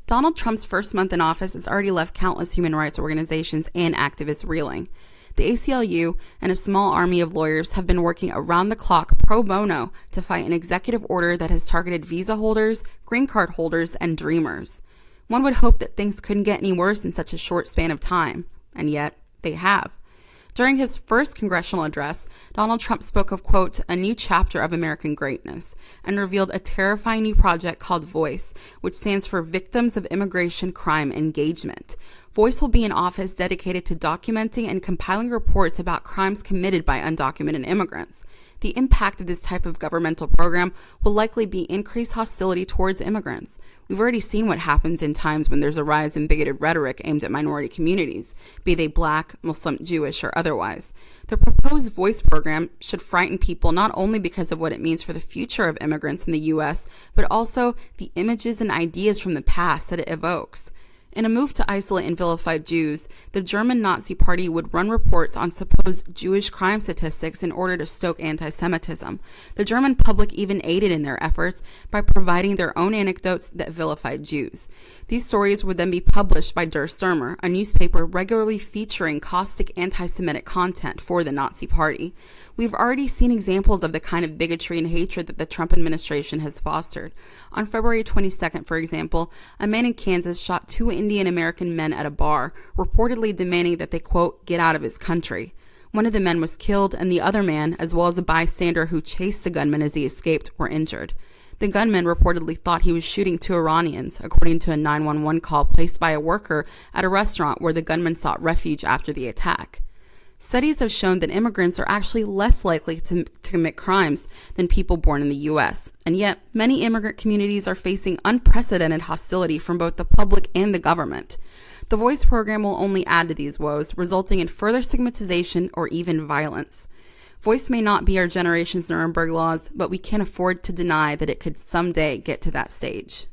Donald Trump's first month in office has already left countless human rights organizations and activists reeling. The ACLU and a small army of lawyers have been working around the clock pro bono to fight an executive order that has targeted visa holders, green card holders, and dreamers. One would hope that things couldn't get any worse in such a short span of time, and yet they have. During his first congressional address, Donald Trump spoke of, quote, a new chapter of American greatness, and revealed a terrifying new project called VOICE, which stands for Victims of Immigration Crime Engagement. VOICE will be an office dedicated to documenting and compiling reports about crimes committed by undocumented immigrants. The impact of this type of governmental program will likely be increased hostility towards immigrants. We've already seen what happens in times when there's a rise in bigoted rhetoric aimed at minority communities, be they Black, Muslim, Jewish, or otherwise. The proposed VOICE program should frighten people not only because of what it means for the future of immigrants in the U.S., but also the images and ideas from the past that it evokes. In a move to isolate and vilify Jews, the German Nazi Party would run reports on supposed Jewish crime statistics in order to stoke anti-Semitism. The German public even aided in their efforts by providing their own anecdotes that vilified Jews. These stories would then be published by Der Stürmer, a newspaper regularly featuring caustic anti-Semitic content for the Nazi Party. We've already seen examples of the kind of bigotry and hatred that the Trump administration has fostered. On February 22nd, for example, a man in Kansas shot 2 Indian American men at a bar, reportedly demanding that they, quote, get out of his country. One of the men was killed, and the other man, as well as a bystander who chased the gunman as he escaped, were injured. The gunman reportedly thought he was shooting 2 Iranians, according to a 911 call placed by a worker at a restaurant where the gunman sought refuge after the attack. Studies have shown that immigrants are actually less likely to commit crimes than people born in the U.S., and yet many immigrant communities are facing unprecedented hostility from both the public and the government. The VOICE program will only add to these woes, resulting in further stigmatization or even violence. VOICE may not be our generation's Nuremberg laws, but we can't afford to deny that it could someday get to that stage.